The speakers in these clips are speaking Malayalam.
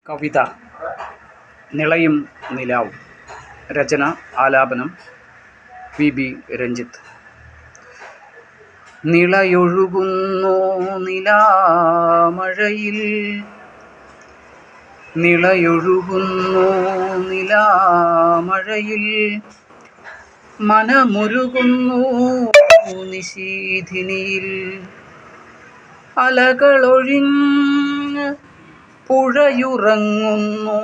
കവിത നിളയും നിലാവും. രചന, ആലാപനം വി. രഞ്ജിത്ത്. നിളയൊഴുകുന്നു നിലാമഴയിൽ, നിളയൊഴുകുന്നു നിലാമഴയിൽ, മനമുരുകുന്നു നിശീഥിനിയിൽ. അലകളൊഴിഞ്ഞ് പുഴയുറങ്ങുന്നു,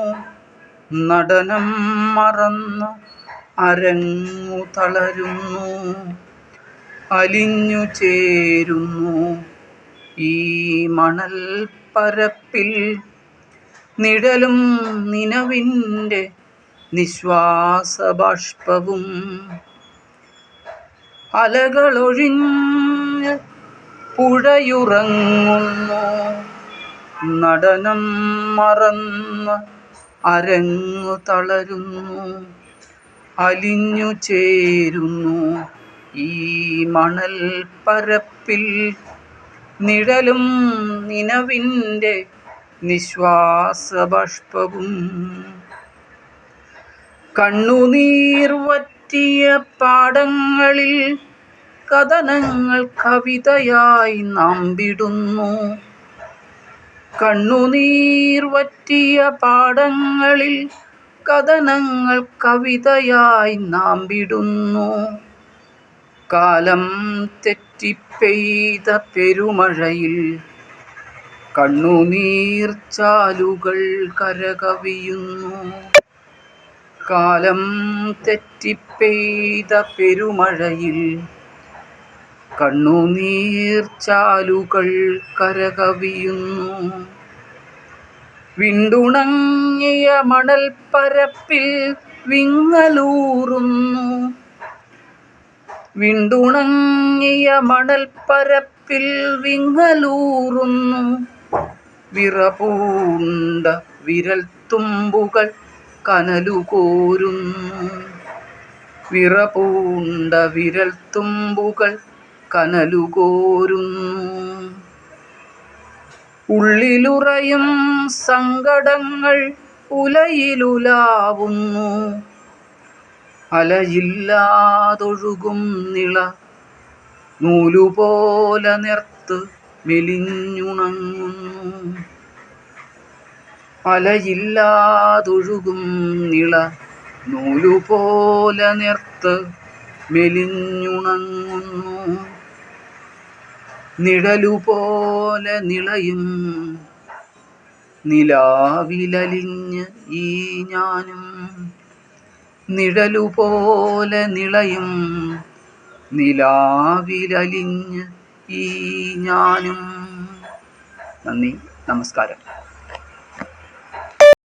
നടനം മറന്ന് അരങ്ങു തളരുന്നു. അലിഞ്ഞു ചേരുന്നു ഈ മണൽ പരപ്പിൽ, നിഴലും നിനവിൻ്റെ നിശ്വാസബാഷ്പവും. അലകളൊഴിഞ്ഞ് പുഴയുറങ്ങുന്നു, നടനം മറന്ന് അരങ്ങു തളരുന്നു. അലിഞ്ഞു ചേരുന്നു ഈ മണൽ പരപ്പിൽ, നിഴലും നിനവിൻ്റെ നിശ്വാസബാഷ്പവും. കണ്ണുനീർ വറ്റിയ പാടങ്ങളിൽ കഥനങ്ങൾ കവിതയായി നാം വിടുന്നു. കണ്ണുനീർ വറ്റിയ പാടങ്ങളിൽ കഥനങ്ങൾ കവിതയായി നാം വിടുന്നു. കാലം തെറ്റിപ്പെയ്ത പെരുമഴയിൽ കണ്ണുനീർ ചാലുകൾ കരകവിയുന്നു. കാലം തെറ്റിപ്പെയ്ത പെരുമഴയിൽ കണ്ണുനീർ ചാലുകൾ കരകവിയുന്നു. വിണ്ടുണങ്ങിയ മണൽപ്പരപ്പിൽ വിങ്ങലൂറുന്നു, വിണ്ടുണങ്ങിയ മണൽപ്പരപ്പിൽ വിങ്ങലൂറുന്നു. വിറപൂണ്ട വിരൽത്തുമ്പുകൾ കനലുകോരുന്നു, വിറപൂണ്ട വിരൽത്തുമ്പുകൾ കനലുകോരുന്നു. ഉള്ളിലുറയും സങ്കടങ്ങൾ ഉലയിലുലാവുന്നു, അലയില്ലാതൊഴുകും നിള നൂലുപോലെ നേർത്ത് മെലിഞ്ഞുണങ്ങുന്നു. അലയില്ലാതൊഴുകും നിള നൂലുപോലെ നേർത്ത് മെലിഞ്ഞുണങ്ങുന്നു. നിഴലുപോലെ നിളയും നിലാവിലലിഞ്ഞ് ഈ ഞാനും, നിഴലുപോലെ നിളയും നിലാവിലലിഞ്ഞ് ഈ ഞാനും. നന്ദി, നമസ്കാരം.